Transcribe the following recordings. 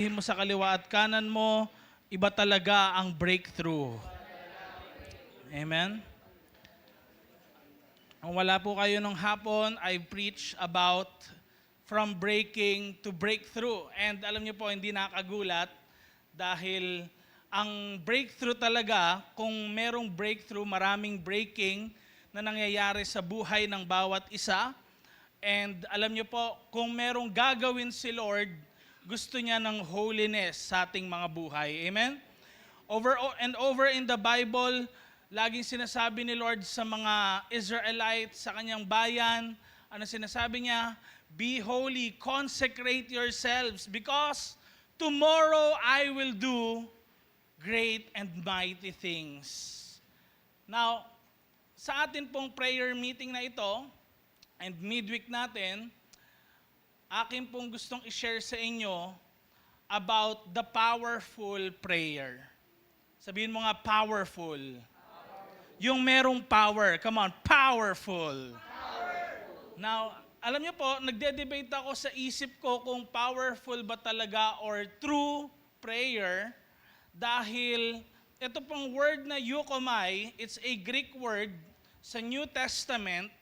Mo sa kaliwa at kanan mo, iba talaga ang breakthrough. Amen? Kung wala po kayo nung hapon, I preach about from breaking to breakthrough. And alam niyo po, hindi nakagulat dahil ang breakthrough talaga, kung merong breakthrough, maraming breaking na nangyayari sa buhay ng bawat isa. And alam niyo po, kung merong gagawin si Lord, gusto niya ng holiness sa ating mga buhay. Amen? Over and over in the Bible, laging sinasabi ni Lord sa mga Israelites, sa kanyang bayan, ano sinasabi niya? Be holy, consecrate yourselves, because tomorrow I will do great and mighty things. Now, sa atin pong prayer meeting na ito, and midweek natin, akin pong gustong i-share sa inyo about the powerful prayer. Sabihin mo nga, powerful. Yung merong power. Come on, powerful. Now, alam niyo po, nagde-debate ako sa isip ko kung powerful ba talaga or true prayer dahil ito pong word na eukomai, it's a Greek word sa New Testament.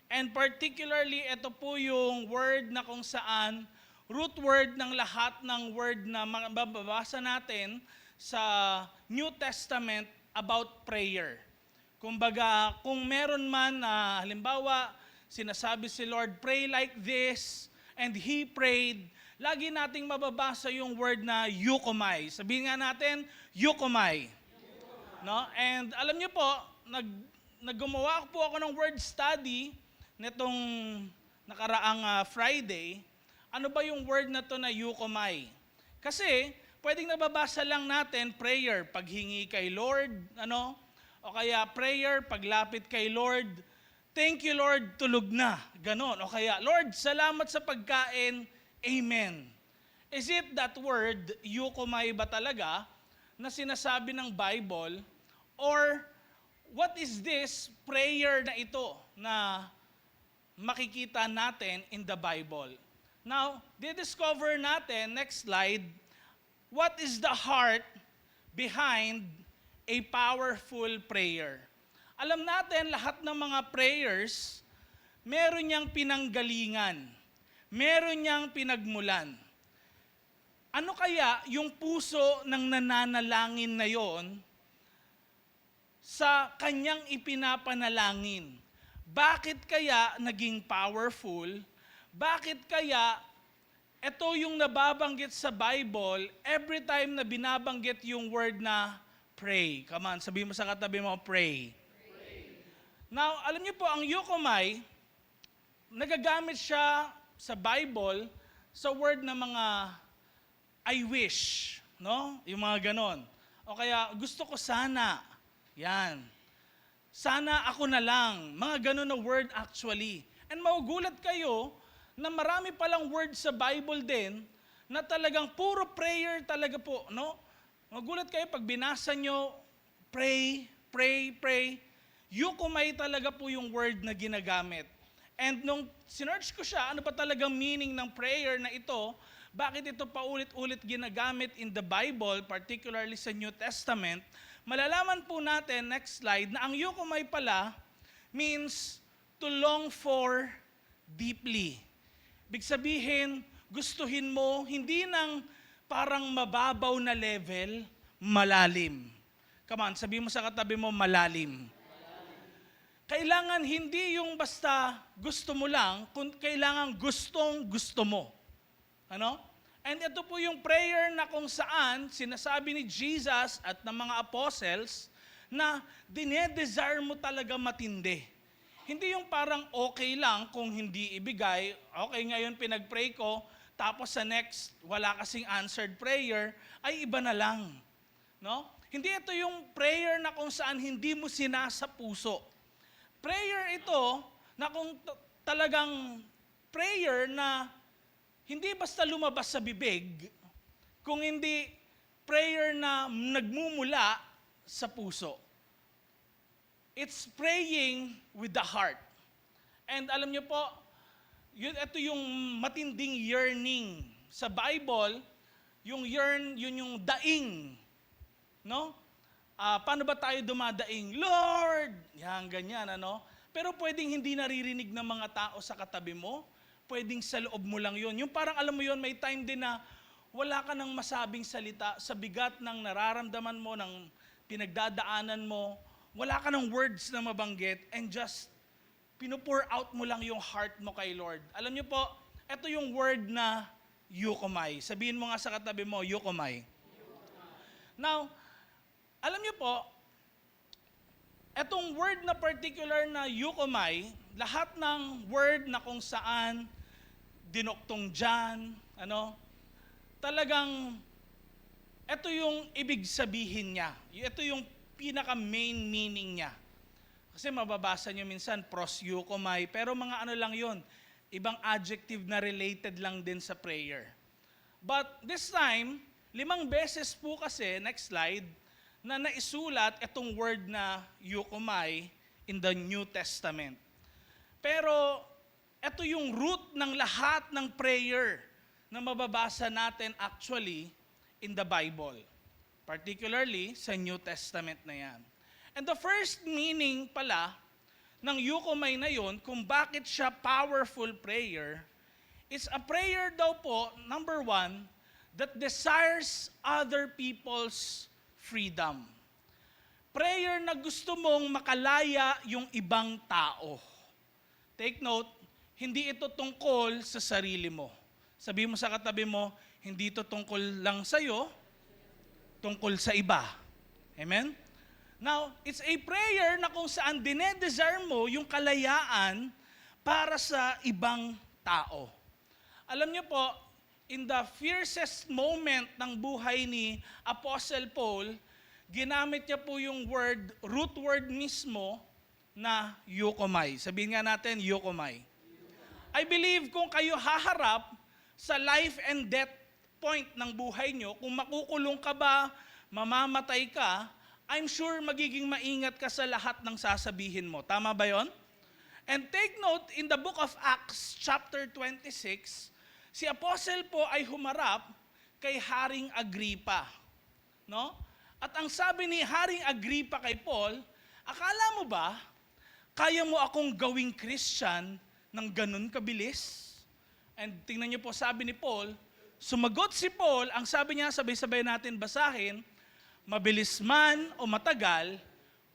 And particularly, ito po yung word na kung saan root word ng lahat ng word na mababasa natin sa New Testament about prayer. Kumbaga, kung meron man na halimbawa, sinasabi si Lord, pray like this, and He prayed, lagi nating mababasa yung word na eukomai. Sabihin nga natin, eukomai. No? And alam niyo po, naggumawa po ako ng word study nitong nakaraang Friday. Ano ba yung word na to na eukomai? Kasi pwedeng nababasa lang natin prayer, paghingi kay Lord, ano? O kaya prayer, paglapit kay Lord, thank you Lord, tulog na. Ganon. O kaya, Lord, salamat sa pagkain, amen. Is it that word, eukomai ba talaga, na sinasabi ng Bible? Or what is this prayer na ito na makikita natin in the Bible? Now, discover natin, next slide, what is the heart behind a powerful prayer? Alam natin, lahat ng mga prayers, meron niyang pinanggalingan, meron niyang pinagmulan. Ano kaya yung puso ng nananalangin na yon sa kanyang ipinapanalangin? Bakit kaya naging powerful? Bakit kaya ito yung nababanggit sa Bible every time na binabanggit yung word na pray? Come on, sabihin mo sa katabi mo, pray. Now, alam niyo po, ang eukomai, nagagamit siya sa Bible sa word na mga I wish, no? Yung mga ganon. O kaya, gusto ko sana. Yan. Sana ako na lang. Mga ganon na word actually. And magugulat kayo na marami palang word sa Bible din na talagang puro prayer talaga po, no? Magugulat kayo pag binasa nyo, pray, pray, pray. Eukomai talaga po yung word na ginagamit. And nung sinearch ko siya, ano pa talagang meaning ng prayer na ito, bakit ito paulit-ulit ginagamit in the Bible, particularly sa New Testament, malalaman po natin, next slide, na ang eukomai pala means to long for deeply. Ibig sabihin, gustuhin mo, hindi ng parang mababaw na level, malalim. Come on, sabihin mo sa katabi mo, malalim. Kailangan hindi yung basta gusto mo lang, kailangan gustong gusto mo. Ano? And ito po yung prayer na kung saan sinasabi ni Jesus at ng mga apostles na dinedesire mo talaga matindi. Hindi yung parang okay lang kung hindi ibigay, okay ngayon pinag-pray ko, tapos sa next wala kasing answered prayer, ay iba na lang. No? Hindi ito yung prayer na kung saan hindi mo sinasa puso. Prayer ito na kung talagang prayer na hindi basta lumabas sa bibig, kung hindi prayer na nagmumula sa puso. It's praying with the heart. And alam niyo po, ito yung matinding yearning sa Bible Yung yearn, yun yung daing. No? Paano ba tayo dumadaing? Lord! Yan, ganyan, ano? Pero pwedeng hindi naririnig ng mga tao sa katabi mo. Pwedeng sa loob mo lang yun. Yung parang alam mo yun, may time din na wala ka nang masabing salita sa bigat ng nararamdaman mo, ng pinagdadaanan mo. Wala ka ng words na mabanggit and just pinupour out mo lang yung heart mo kay Lord. Alam niyo po, ito yung word na eukomai. Sabihin mo nga sa katabi mo, eukomai. Now, alam niyo po, etong word na particular na eukomai, lahat ng word na kung saan dinuktong dyan, talagang ito yung ibig sabihin niya. Ito yung pinaka-main meaning niya. Kasi mababasa niyo minsan, pros eukomai, pero mga ano lang yun, ibang adjective na related lang din sa prayer. But this time, 5 beses po kasi, next slide, na naisulat itong word na eukomai in the New Testament. Pero ito yung root ng lahat ng prayer na mababasa natin actually in the Bible. Particularly sa New Testament na yan. And the first meaning pala ng eukomai na yun, kung bakit siya powerful prayer, is a prayer daw po, number 1, that desires other people's freedom. Prayer na gusto mong makalaya yung ibang tao. Take note, hindi ito tungkol sa sarili mo. Sabihin mo sa katabi mo, hindi ito tungkol lang sa'yo, tungkol sa iba. Amen? Now, it's a prayer na kung saan dinedesire mo yung kalayaan para sa ibang tao. Alam niyo po, in the fiercest moment ng buhay ni Apostle Paul, ginamit niya po yung root word mismo na eukomai. Sabihin nga natin, eukomai. I believe kung kayo haharap sa life and death point ng buhay nyo, kung makukulong ka ba, mamamatay ka, I'm sure magiging maingat ka sa lahat ng sasabihin mo. Tama ba yon? And take note, in the book of Acts, chapter 26, si Apostle po ay humarap kay Haring Agripa. No? At ang sabi ni Haring Agripa kay Paul, akala mo ba, kaya mo akong gawing Christian ng ganun kabilis? And tingnan niyo po, sabi ni Paul, sumagot si Paul, ang sabi niya, sabay-sabay natin basahin, mabilis man o matagal,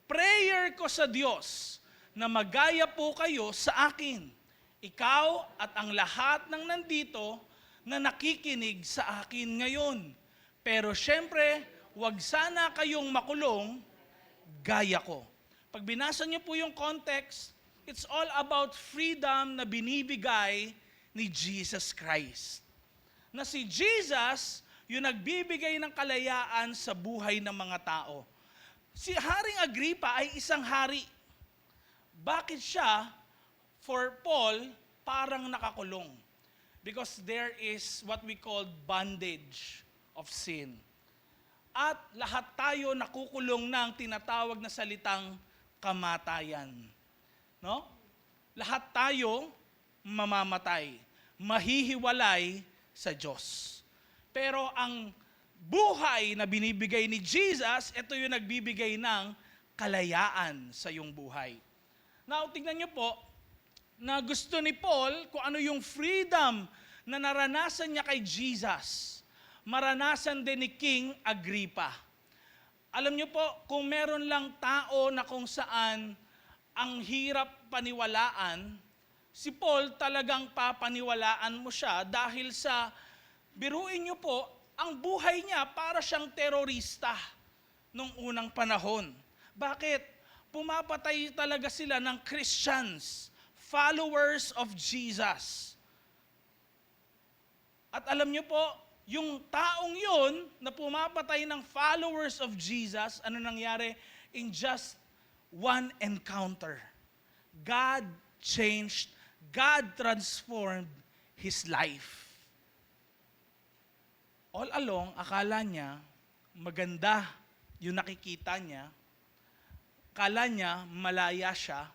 prayer ko sa Diyos na magaya po kayo sa akin. Ikaw at ang lahat ng nandito na nakikinig sa akin ngayon. Pero syempre, wag sana kayong makulong gaya ko. Pag binasa niyo po yung context, it's all about freedom na binibigay ni Jesus Christ. Na si Jesus, yung nagbibigay ng kalayaan sa buhay ng mga tao. Si Haring Agripa ay isang hari. Bakit siya, for Paul, parang nakakulong? Because there is what we call bondage of sin. At lahat tayo nakukulong ng tinatawag na salitang kamatayan. No? Lahat tayo mamamatay, mahihiwalay sa Diyos. Pero ang buhay na binibigay ni Jesus, ito yung nagbibigay ng kalayaan sa iyong buhay. Now, tignan niyo po, na gusto ni Paul kung ano yung freedom na naranasan niya kay Jesus, maranasan din ni King Agrippa. Alam niyo po, kung meron lang tao na kung saan ang hirap paniwalaan, si Paul talagang papaniwalaan mo siya dahil sa, biruin niyo po, ang buhay niya para siyang terorista nung unang panahon. Bakit? Pumapatay talaga sila ng Christians, followers of Jesus. At alam niyo po, yung taong yun na pumapatay ng followers of Jesus, ano nangyari? In just one encounter, God changed, God transformed his life. All along, akala niya, maganda yung nakikita niya, akala niya, malaya siya,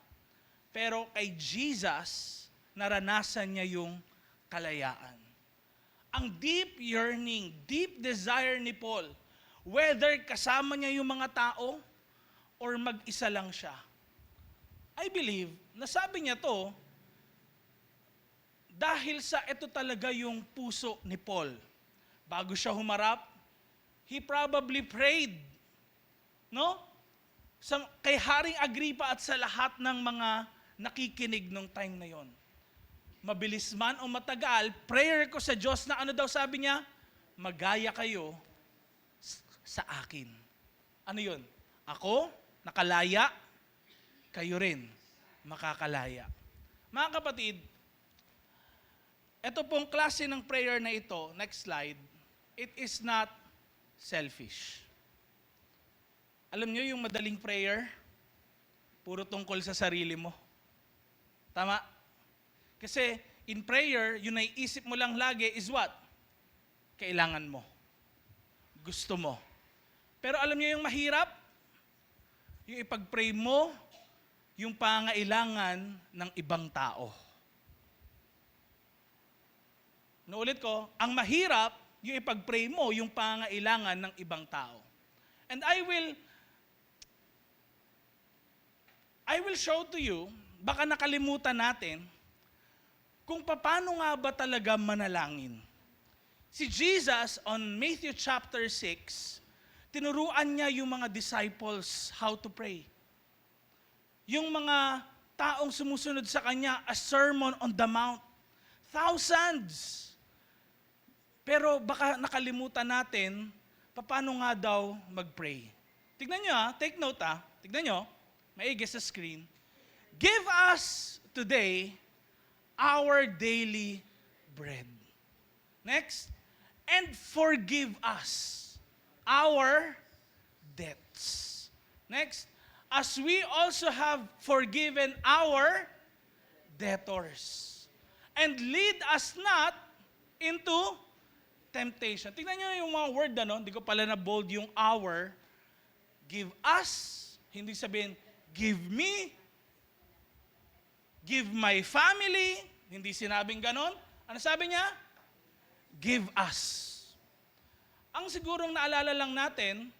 pero kay Jesus, naranasan niya yung kalayaan. ang deep yearning, deep desire ni Paul, whether kasama niya yung mga tao or mag-isa lang siya. I believe, nasabi niya to dahil sa ito talaga yung puso ni Paul. Bago siya humarap, he probably prayed, no? Kay Haring Agripa at sa lahat ng mga nakikinig nung time na yon. Mabilis man o matagal, prayer ko sa Diyos na ano daw sabi niya? Magaya kayo sa akin. Ano yon? Ako, nakalaya, kayo rin, makakalaya. Mga kapatid, ito pong klase ng prayer na ito, next slide, it is not selfish. Alam niyo yung madaling prayer, puro tungkol sa sarili mo. Tama? Kasi in prayer, yung naiisip mo lang lagi is what? Kailangan mo. Gusto mo. Pero alam niyo yung mahirap? Yung ipag-pray mo, yung pangailangan ng ibang tao. Naulit ko, ang mahirap, yung ipag-pray mo, yung pangailangan ng ibang tao. And I will show to you, baka nakalimutan natin, kung paano nga ba talaga manalangin. Si Jesus, on Matthew chapter 6, tinuruan niya yung mga disciples how to pray. Yung mga taong sumusunod sa kanya, a sermon on the mount. Thousands. Pero baka nakalimutan natin, paano nga daw mag-pray. Tignan nyo take note tignan nyo, maigi sa screen. Give us today our daily bread. Next, and forgive us our debts. Next, as we also have forgiven our debtors. And lead us not into temptation. Tingnan nyo yung mga word hindi ko pala na bold yung our. Give us, hindi sabihin, give me, give my family, hindi sinabing ganon. Ano sabi niya? Give us. Ang sigurong naalala lang natin,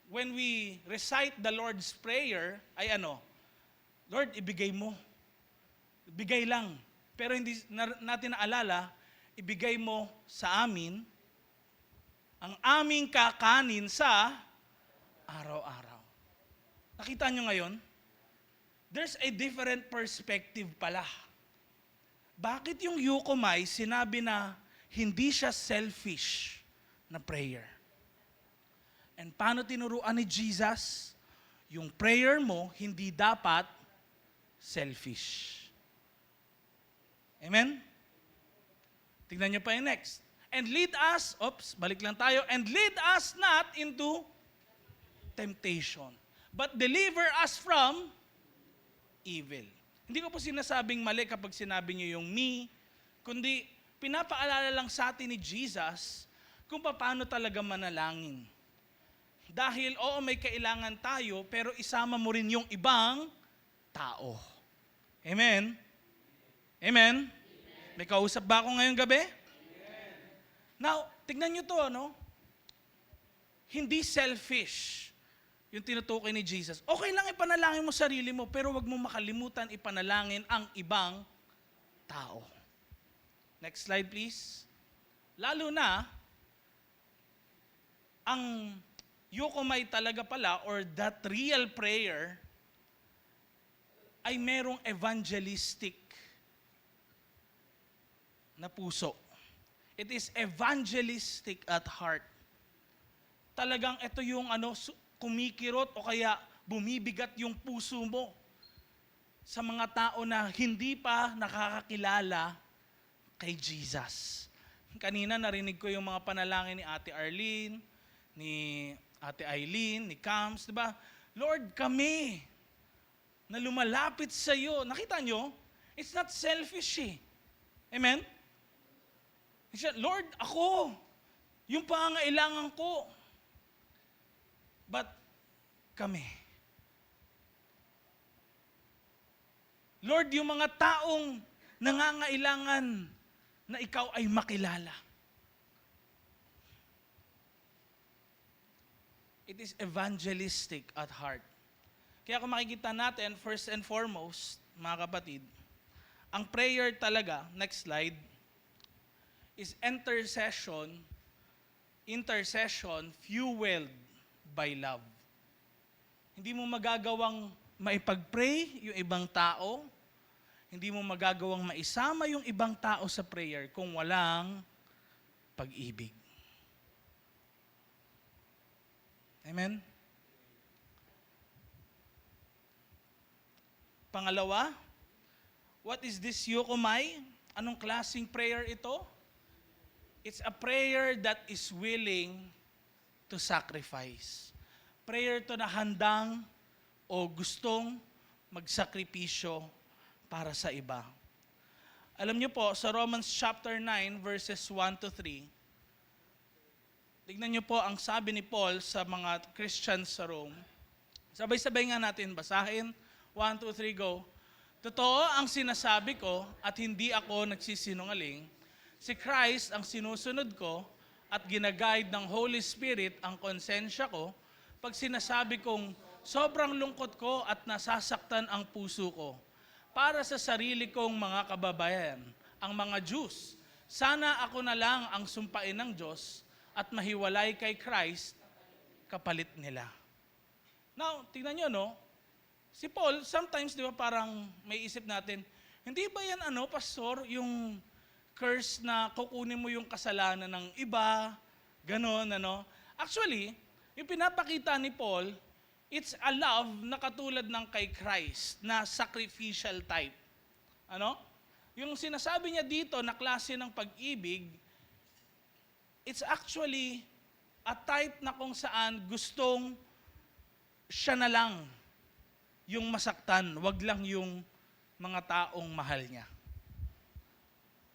when we recite the Lord's Prayer, ay Lord, ibigay mo. Ibigay lang. Pero hindi natin naalala, ibigay mo sa amin ang aming kakanin sa araw-araw. Nakita nyo ngayon? There's a different perspective pala. Bakit yung Yukomai sinabi na hindi siya selfish na prayer? And paano tinuruan ni Jesus? Yung prayer mo hindi dapat selfish. Amen? Tignan nyo pa yung next. And lead us, balik lang tayo, and lead us not into temptation, but deliver us from evil. Hindi ko po sinasabing mali kapag sinabi nyo yung me, kundi pinapaalala lang sa atin ni Jesus kung paano talaga manalangin. Dahil may kailangan tayo, pero isama mo rin yung ibang tao. Amen? Amen? May kausap ba ako ngayong gabi? Amen. Now, tignan nyo to, Hindi selfish yung tinutukoy ni Jesus. Okay lang ipanalangin mo sarili mo, pero wag mo makalimutan ipanalangin ang ibang tao. Next slide, please. Lalo na, ang Yukomai talaga pala, or that real prayer, ay merong evangelistic na puso. It is evangelistic at heart. Talagang ito yung kumikirot o kaya bumibigat yung puso mo sa mga tao na hindi pa nakakakilala kay Jesus. Kanina narinig ko yung mga panalangin ni Ate Arlene, ni Ate Eileen, ni Cams, di ba? Lord, kami na lumalapit sa iyo. Nakita nyo? It's not selfish Amen? Lord, ako, yung pangailangan ko. But kami. Lord, yung mga taong nangangailangan na ikaw ay makilala. It is evangelistic at heart. Kaya kung makikita natin, first and foremost, mga kapatid, ang prayer talaga, next slide, is intercession fueled by love. Hindi mo magagawang maipag-pray yung ibang tao, hindi mo magagawang maisama yung ibang tao sa prayer kung walang pag-ibig. Amen? Pangalawa, what is this Yukomai? Anong klaseng prayer ito? It's a prayer that is willing to sacrifice. Prayer to na handang o gustong magsakripisyo para sa iba. Alam niyo po, sa Romans chapter 9, verses 1 to 3, tignan niyo po ang sabi ni Paul sa mga Christians sa Rome. Sabay-sabay nga natin basahin. 1, 2, 3, go. Totoo ang sinasabi ko at hindi ako nagsisinungaling. Si Christ ang sinusunod ko at ginaguide ng Holy Spirit ang konsensya ko pag sinasabi kong sobrang lungkot ko at nasasaktan ang puso ko. Para sa sarili kong mga kababayan, ang mga Jews, sana ako na lang ang sumpain ng Diyos at mahiwalay kay Christ kapalit nila. Now, tingnan nyo, no? Si Paul, sometimes, di ba, parang may isip natin, hindi ba yan, pastor, yung curse na kukunin mo yung kasalanan ng iba, ganon, Actually, yung pinapakita ni Paul, it's a love na katulad ng kay Christ, na sacrificial type. Yung sinasabi niya dito na klase ng pag-ibig, it's actually a type na kung saan gustong siya na lang yung masaktan, wag lang yung mga taong mahal niya.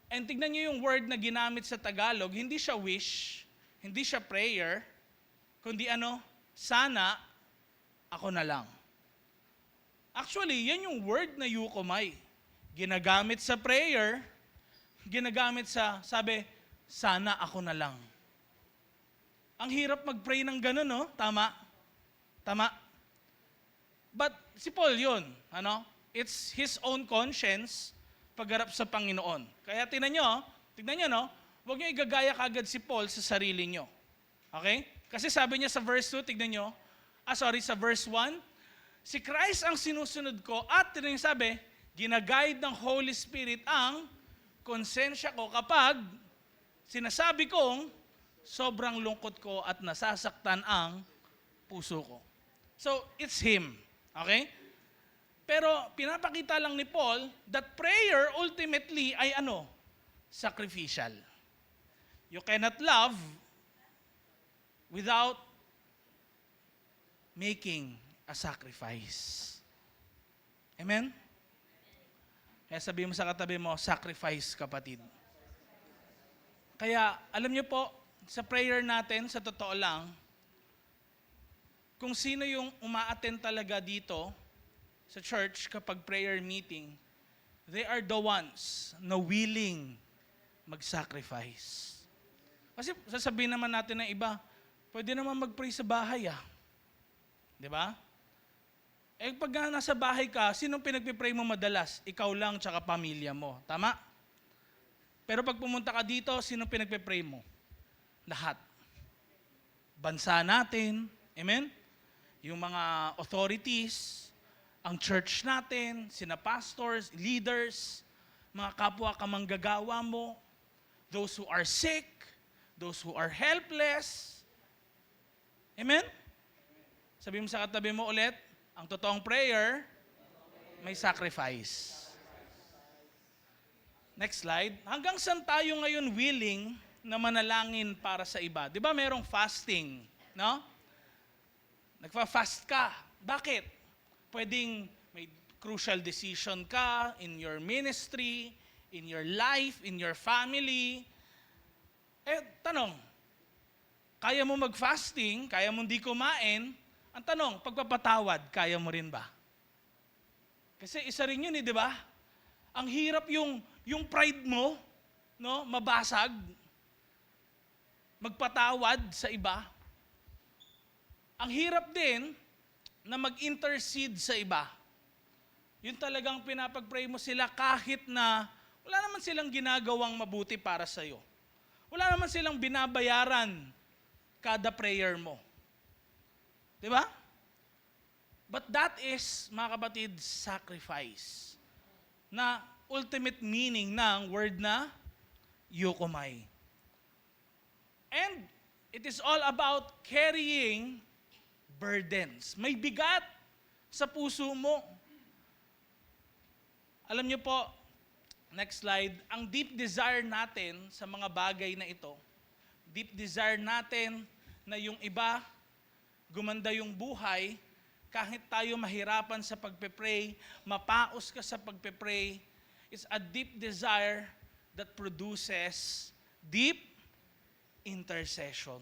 And tignan niyo yung word na ginamit sa Tagalog, hindi siya wish, hindi siya prayer, kundi sana ako na lang. Actually, yan yung word na Yukomai. Ginagamit sa prayer, ginagamit sa, sabi, sana ako na lang. Ang hirap mag-pray ng gano'n, no? Tama? Tama? But si Paul yun, it's his own conscience pagharap sa Panginoon. Kaya tignan nyo, huwag nyo igagaya kagad si Paul sa sarili nyo. Okay? Kasi sabi niya sa verse 2, tignan nyo, sa verse 1, si Christ ang sinusunod ko at tignan nyo sabi, ginaguide ng Holy Spirit ang konsensya ko kapag sinasabi kong sobrang lungkot ko at nasasaktan ang puso ko. So, it's Him. Okay? Pero pinapakita lang ni Paul that prayer ultimately ay sacrificial. You cannot love without making a sacrifice. Amen? Kaya sabihin mo sa katabi mo, sacrifice, kapatid. Kaya, alam niyo po, sa prayer natin, sa totoo lang, kung sino yung uma-attend talaga dito sa church kapag prayer meeting, they are the ones na willing mag-sacrifice. Kasi sasabihin naman natin ng iba, pwede naman mag-pray sa bahay Di ba? Pag nasa bahay ka, sinong pinagpipray mo madalas? Ikaw lang tsaka pamilya mo. Tama? Pero pag pumunta ka dito, sinong pinagpipray mo? Lahat. Bansa natin. Amen? Yung mga authorities, ang church natin, sina pastors, leaders, mga kapwa kamanggagawa mo, those who are sick, those who are helpless. Amen? Sabi mo sa katabi mo ulit, ang totoong prayer, may sacrifice. Next slide. Hanggang saan tayo ngayon willing na manalangin para sa iba? Di ba merong fasting? No? Nagfa-fast ka. Bakit? Pwedeng may crucial decision ka in your ministry, in your life, in your family. Tanong, kaya mo mag-fasting, kaya mo hindi kumain, ang tanong, pagpapatawad, kaya mo rin ba? Kasi isa rin yun di ba? Ang hirap yung pride mo, mabasag, magpatawad sa iba. Ang hirap din na mag-intercede sa iba. Yun talagang pinapag-pray mo sila kahit na wala naman silang ginagawang mabuti para sa'yo. Wala naman silang binabayaran kada prayer mo. Di ba? But that is, mga kapatid, sacrifice. Na ultimate meaning ng word na eukomai. And it is all about carrying burdens. May bigat sa puso mo. Alam niyo po, next slide, ang deep desire natin sa mga bagay na ito, deep desire natin na yung iba, gumanda yung buhay, kahit tayo mahirapan sa pagpe-pray, mapaos ka sa pagpe-pray, it's a deep desire that produces deep intercession.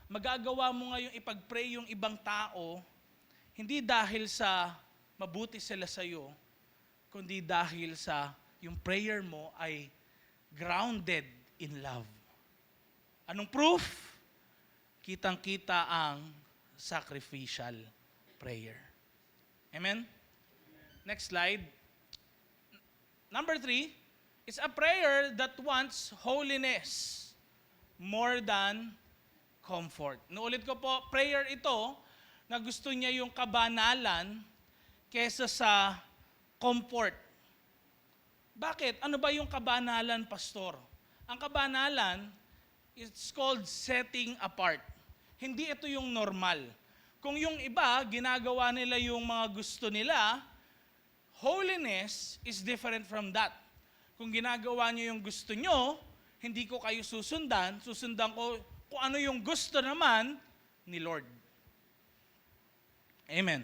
Magagawa mo ngayong ipag-pray yung ibang tao, hindi dahil sa mabuti sila sa'yo, kundi dahil sa yung prayer mo ay grounded in love. Anong proof? Kitang-kita ang sacrificial prayer. Amen? Next slide. Number 3, it's a prayer that wants holiness more than comfort. Nuulit ko po, prayer ito na gusto niya yung kabanalan kesa sa comfort. Bakit? Ano ba yung kabanalan, pastor? Ang kabanalan, it's called setting apart. Hindi ito yung normal. Kung yung iba, ginagawa nila yung mga gusto nila, holiness is different from that. Kung ginagawa nyo yung gusto nyo, hindi ko kayo susundan ko kung ano yung gusto naman ni Lord. Amen.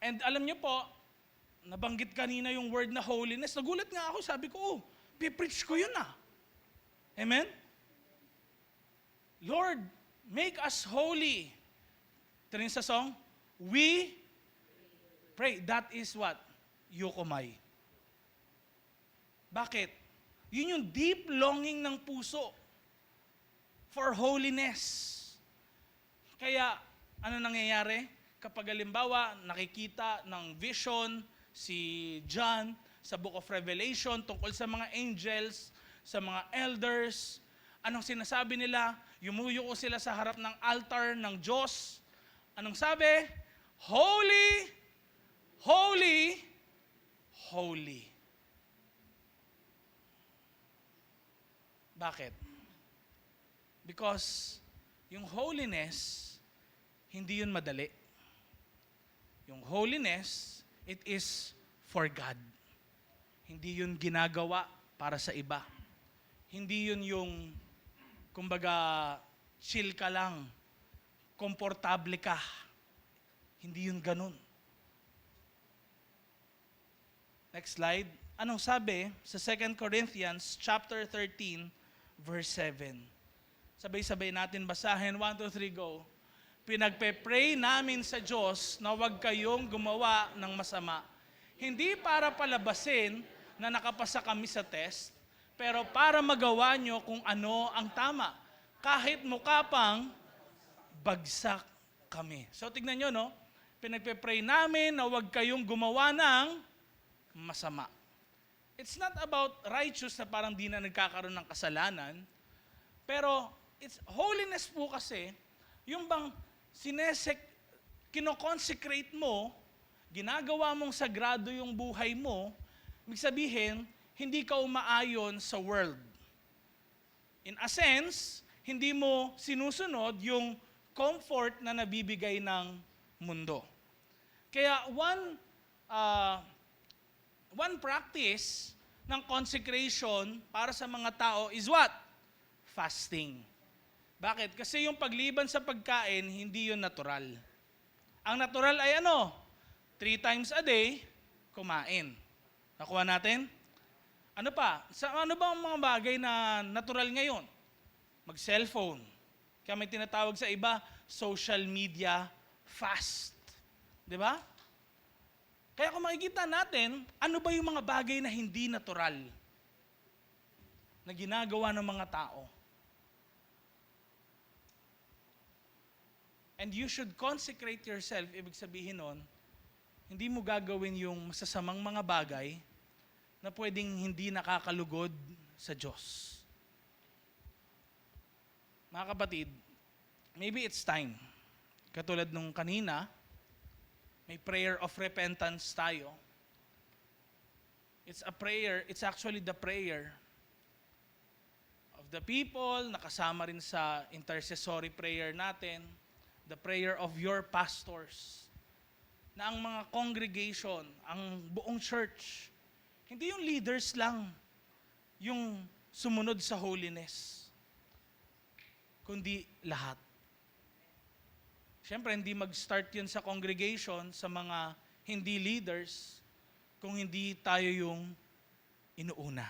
And alam nyo po, nabanggit kanina yung word na holiness. Nagulat nga ako, sabi ko, pipreach ko yun ah. Amen? Lord, make us holy. Ito rin sa song, we pray. That is what? Eukomai. Bakit? Yun yung deep longing ng puso for holiness. Kaya, ano nangyayari? Kapag halimbawa, nakikita ng vision si John sa Book of Revelation tungkol sa mga angels, sa mga elders, anong sinasabi nila? Yumuyuko sila sa harap ng altar ng Diyos. Anong sabi? Holy, holy, holy. Bakit? Because yung holiness, hindi yun madali. Yung holiness, it is for God. Hindi yun ginagawa para sa iba. Hindi yun yung, kumbaga, chill ka lang, komportable ka. Hindi yun ganun. Next slide. Anong sabi sa 2 Corinthians chapter 13, verse 7? Sabay-sabay natin basahin. 1, 2, 3, go. Pinagpe-pray namin sa Diyos na huwag kayong gumawa ng masama. Hindi para palabasin na nakapasa kami sa test, pero para magawa nyo kung ano ang tama. Kahit mukha pang bagsak kami. So tignan nyo, no? Pinagpe-pray namin na huwag kayong gumawa ng masama. It's not about righteous na parang di na nagkakaroon ng kasalanan, pero it's holiness po kasi, yung bang kinoconsecrate mo, ginagawa mong sagrado yung buhay mo, ibig sabihin, hindi ka umaayon sa world. In a sense, hindi mo sinusunod yung comfort na nabibigay ng mundo. Kaya one practice ng consecration para sa mga tao is what? Fasting. Bakit? Kasi yung pagliban sa pagkain, hindi yun natural. Ang natural ay ano? 3 times a day, kumain. Nakuha natin? Ano pa? Ano ba ang mga bagay na natural ngayon? Mag-cellphone. Kaya may tinatawag sa iba, social media fast. Di ba? Kaya kung makikita natin, ano ba yung mga bagay na hindi natural na ginagawa ng mga tao? And you should consecrate yourself. Ibig sabihin nun, hindi mo gagawin yung masasamang mga bagay na pwedeng hindi nakakalugod sa Diyos. Mga kapatid, maybe it's time. Katulad nung kanina, may prayer of repentance tayo. It's a prayer, it's actually the prayer of the people, nakasama rin sa intercessory prayer natin, the prayer of your pastors, na ang mga congregation, ang buong church, hindi yung leaders lang yung sumunod sa holiness, kundi lahat. Siyempre, hindi mag-start yun sa congregation, sa mga hindi leaders, kung hindi tayo yung inuuna.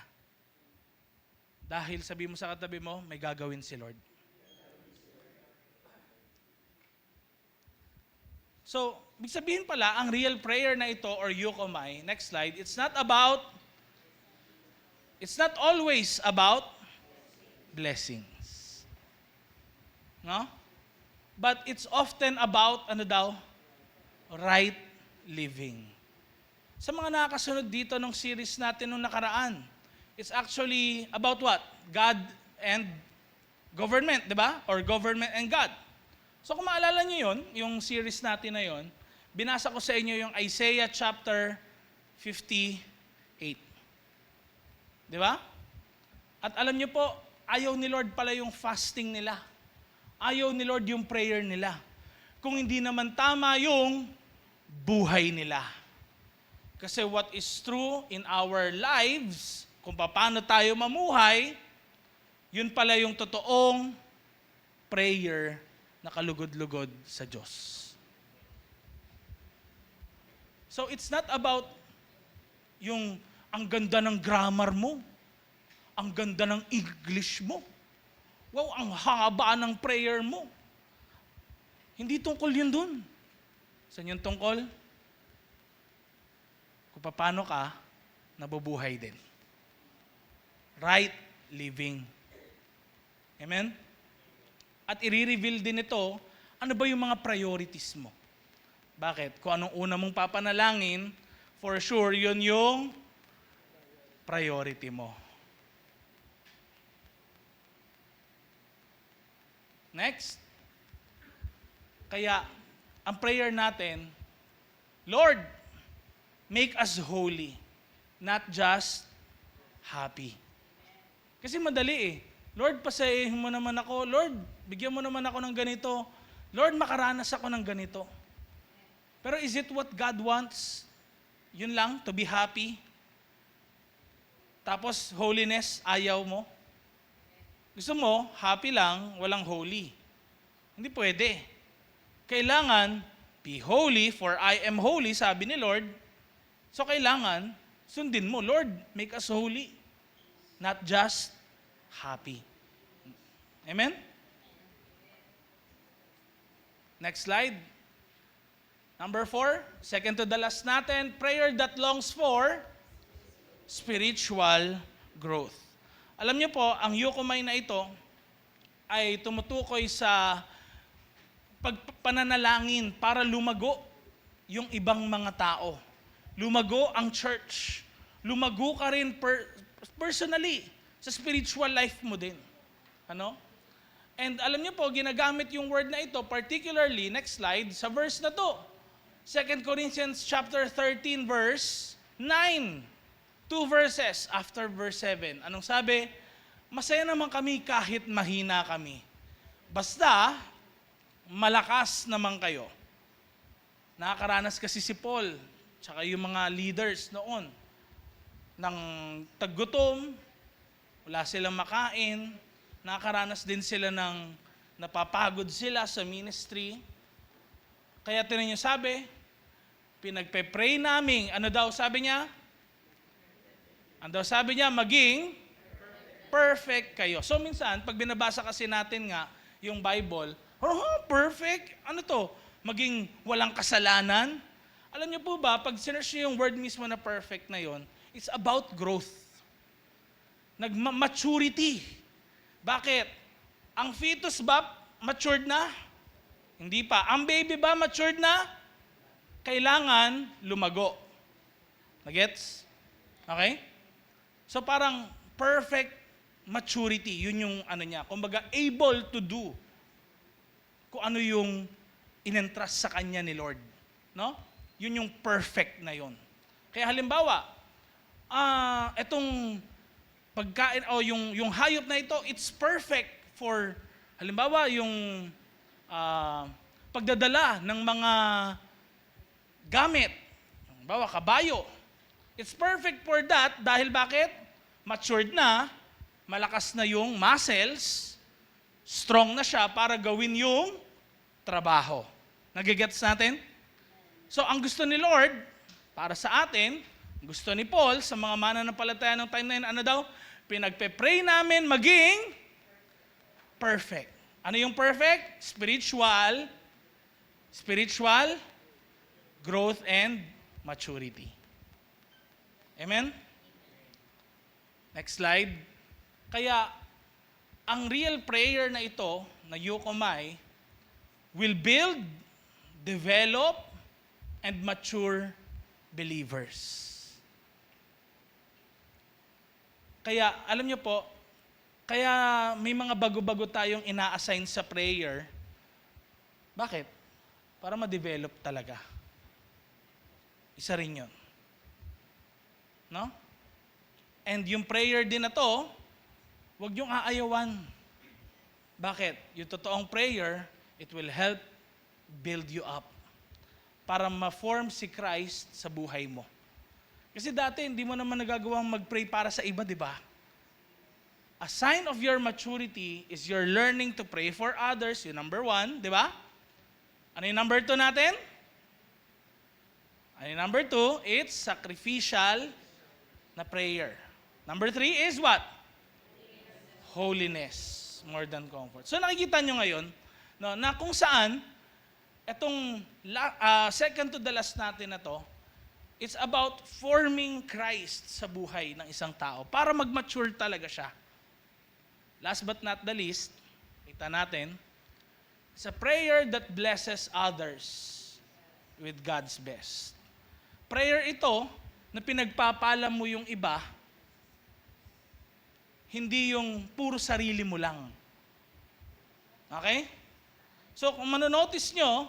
Dahil sabi mo sa katabi mo, may gagawin si Lord. So, ibig sabihin pala, ang real prayer na ito, or euchomai, next slide, it's not always about blessings. No? But it's often about, right living. Sa mga nakakasunod dito ng series natin nung nakaraan, it's actually about what? God and government, di ba? Or government and God. So kung maalala niyo yun, yung series natin na yun, binasa ko sa inyo yung Isaiah chapter 58. Di ba? At alam niyo po, ayaw ni Lord pala yung fasting nila. Ayaw ni Lord yung prayer nila. Kung hindi naman tama yung buhay nila. Kasi what is true in our lives, kung paano tayo mamuhay, yun pala yung totoong prayer na kalugod-lugod sa Diyos. So it's not about yung ang ganda ng grammar mo, ang ganda ng English mo, wow, ang haba ng prayer mo. Hindi tungkol yun dun. Saan yung tungkol? Kung paano ka nabubuhay din. Right living. Amen? At i-reveal din ito, ano ba yung mga priorities mo? Bakit? Kung anong una mong papanalangin, for sure, yun yung priority mo. Next. Kaya, ang prayer natin, Lord, make us holy, not just happy. Kasi madali eh. Lord, pasayahin mo naman ako. Lord, bigyan mo naman ako ng ganito. Lord, makaranas ako ng ganito. Pero is it what God wants? Yun lang, to be happy? Tapos, holiness, ayaw mo? Gusto mo, happy lang, walang holy. Hindi pwede. Kailangan, be holy, for I am holy, sabi ni Lord. So kailangan, sundin mo, Lord, make us holy. Not just happy. Amen? Next slide. Number 4, second to the last natin, prayer that longs for spiritual growth. Alam niyo po, ang euchomai na ito ay tumutukoy sa pagpananalangin para lumago yung ibang mga tao. Lumago ang church. Lumago ka rin personally sa spiritual life mo din. Ano? And alam niyo po, ginagamit yung word na ito, particularly, next slide, sa verse na to. 2 Corinthians chapter 13, verse 9. 2 verses after verse 7. Anong sabi? Masaya naman kami kahit mahina kami. Basta, malakas naman kayo. Nakakaranas kasi si Paul, tsaka yung mga leaders noon, ng taggutom, wala silang makain, nakakaranas din sila ng napapagod sila sa ministry. Kaya tinan niyo sabi, pinagpe-pray namin, ano daw sabi niya? Ano daw sabi niya? Maging perfect kayo. So minsan, pag binabasa kasi natin nga yung Bible, perfect? Ano to? Maging walang kasalanan? Alam niyo po ba, pag sinerge niyo yung word mismo na perfect na yon, it's about growth. Maturity. Bakit? Ang fetus ba, matured na? Hindi pa. Ang baby ba matured na? Kailangan lumago. Nagets? Okay? So parang perfect maturity, yun yung ano niya. Kumbaga, able to do kung ano yung inentrust sa kanya ni Lord. No? Yun yung perfect na yun. Kaya halimbawa, itong pagkain o yung hayop na ito, it's perfect for halimbawa yung pagdadala ng mga gamit. Halimbawa, kabayo. It's perfect for that dahil bakit? Matured na, malakas na yung muscles, strong na siya para gawin yung trabaho. Nagigets natin? So, ang gusto ni Lord, para sa atin, gusto ni Paul, sa mga mananampalataya ng time na yun, ano daw? Pinagpe-pray namin maging perfect. Ano yung perfect? Spiritual growth and maturity. Amen? Next slide. Kaya, ang real prayer na ito, na Yukomai, will build, develop, and mature believers. Kaya, alam niyo po, kaya may mga bago-bago tayong ina-assign sa prayer. Bakit? Para ma-develop talaga. Isa rin yun. No? And yung prayer din na to, huwag yung aayawan. Bakit? Yung totoong prayer, it will help build you up para ma-form si Christ sa buhay mo. Kasi dati, hindi mo naman nagagawang mag-pray para sa iba, di ba? A sign of your maturity is you're learning to pray for others. Yung number 1, di ba? Ano yung number 2 natin? Ano yung number 2? It's sacrificial na prayer. Number 3 is what? Holiness. More than comfort. So nakikita nyo ngayon, no, na kung saan, itong second to the last natin na to, it's about forming Christ sa buhay ng isang tao para mag-mature talaga siya. Last but not the least, kita natin, it's a prayer that blesses others with God's best. Prayer ito na pinagpapala mo yung iba, hindi yung puro sarili mo lang. Okay? So kung manonotice nyo,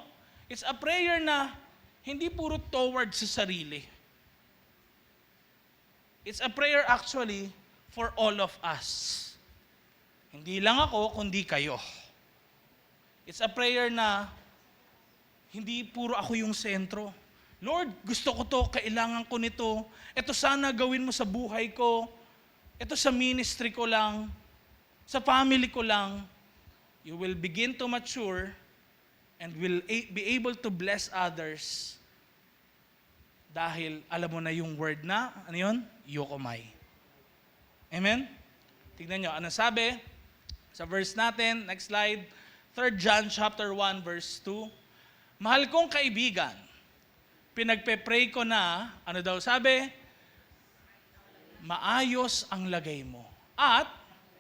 it's a prayer na hindi puro towards sa sarili. It's a prayer actually for all of us. Hindi lang ako, kundi kayo. It's a prayer na hindi puro ako yung sentro. Lord, gusto ko to, kailangan ko nito. Ito sana gawin mo sa buhay ko. Ito sa ministry ko lang. Sa family ko lang. You will begin to mature and will be able to bless others dahil alam mo na yung word na, ano yun? Yukomai. Amen? Tignan nyo, ano sabi? Sa verse natin, next slide, 3 John chapter 1 verse 2. Mahal kong kaibigan, pinagpe-pray ko na, ano daw sabi? Maayos ang lagay mo at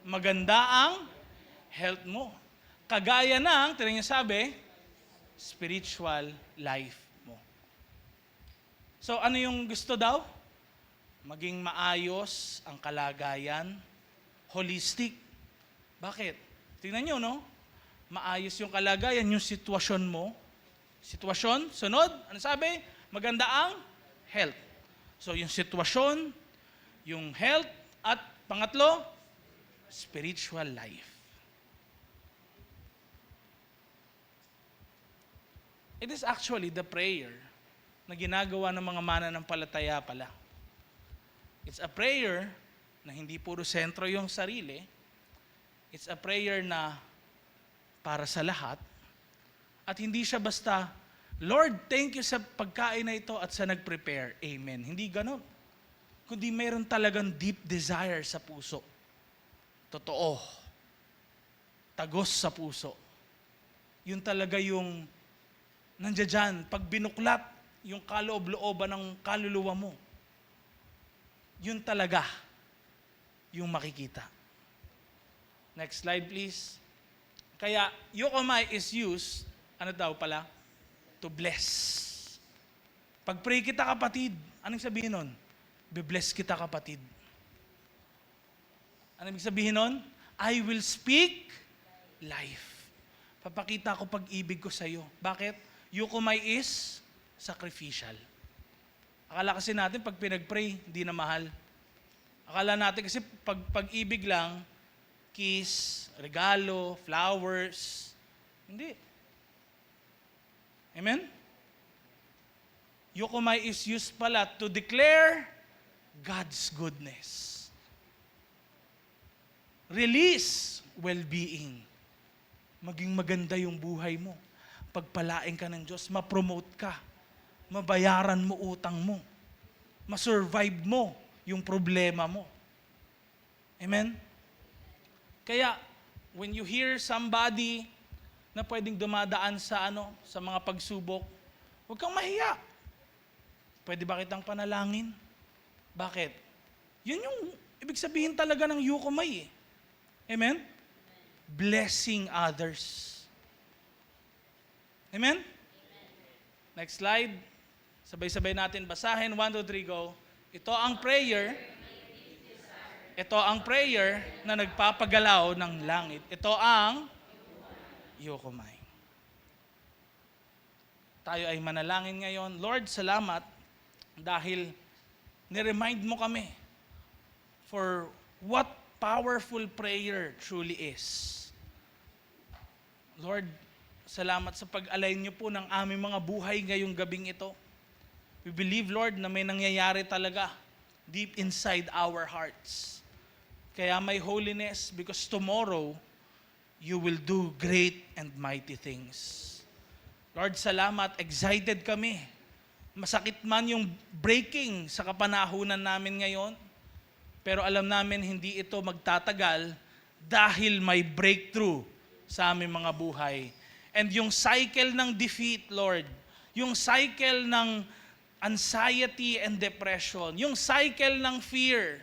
maganda ang health mo. Kagaya ng, tingnan niyo sabi, spiritual life mo. So ano yung gusto daw? Maging maayos ang kalagayan, holistic. Bakit? Tingnan niyo, no? Maayos yung kalagayan, yung sitwasyon mo. Sitwasyon, sunod, ano sabi? Maganda ang health. So yung sitwasyon, yung health, at pangatlo, spiritual life. It is actually the prayer na ginagawa ng mga mananampalataya pala. It's a prayer na hindi puro sentro yung sarili. It's a prayer na para sa lahat. At hindi siya basta, Lord, thank you sa pagkain na ito at sa nag-prepare. Amen. Hindi ganon. Kundi mayroon talagang deep desire sa puso. Totoo. Tagos sa puso. Yun talaga yung nandiyan dyan, pag binuklat yung kaloob-looban ng kaluluwa mo, yun talaga yung makikita. Next slide, please. Kaya, Yukomai is used Ano daw pala? To bless. Pag pray kita kapatid, anong sabihin nun? Be-bless kita kapatid. Ano ibig sabihin nun? I will speak life. Papakita ko pag-ibig ko sa iyo. Bakit? Yukumay is sacrificial. Akala kasi natin pag pinag-pray, hindi na mahal. Akala natin kasi pag-ibig lang, kiss, regalo, flowers. Hindi. Amen? Yukumay is used pala to declare God's goodness. Release well-being. Maging maganda yung buhay mo. Pagpalain ka ng Diyos, ma-promote ka. Mabayaran mo utang mo. Ma-survive mo yung problema mo. Amen? Kaya, when you hear somebody na pwedeng dumadaan sa mga pagsubok, huwag kang mahiya. Pwede ba kitang panalangin? Bakit? Yun yung ibig sabihin talaga ng yukumay eh. Amen? Blessing others. Amen? Next slide. Sabay-sabay natin basahin. 1, 2, 3, go. Ito ang prayer. Ito ang prayer na nagpapagalaw ng langit. Ito ang yukumay. Tayo ay manalangin ngayon. Lord, salamat dahil niremind mo kami for what powerful prayer truly is. Lord, salamat sa pag-align niyo po ng aming mga buhay ngayong gabing ito. We believe, Lord, na may nangyayari talaga deep inside our hearts. Kaya may holiness because tomorrow, you will do great and mighty things. Lord, salamat. Excited kami. Masakit man yung breaking sa kapanahunan namin ngayon, pero alam namin hindi ito magtatagal dahil may breakthrough sa aming mga buhay. And yung cycle ng defeat, Lord, yung cycle ng anxiety and depression, yung cycle ng fear,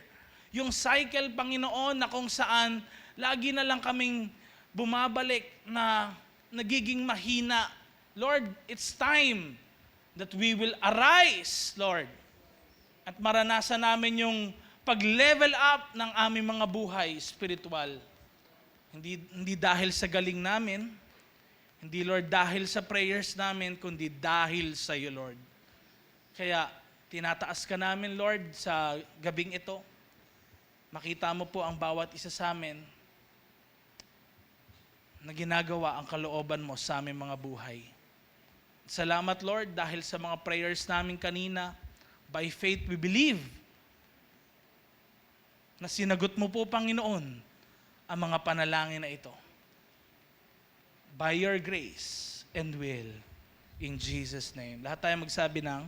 yung cycle, Panginoon, na kung saan lagi na lang kaming bumabalik na nagiging mahina. Lord, it's time that we will arise, Lord, at maranasan namin yung pag-level up ng aming mga buhay spiritual. Hindi dahil sa galing namin, hindi, Lord, dahil sa prayers namin, kundi dahil sa iyo, Lord. Kaya, tinataas ka namin, Lord, sa gabing ito. Makita mo po ang bawat isa sa amin na ginagawa ang kalooban mo sa aming mga buhay. Salamat, Lord, dahil sa mga prayers namin kanina. By faith, we believe na sinagot mo po, Panginoon, ang mga panalangin na ito. By your grace and will, in Jesus' name. Lahat tayo magsabi ng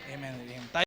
Amen. Amen.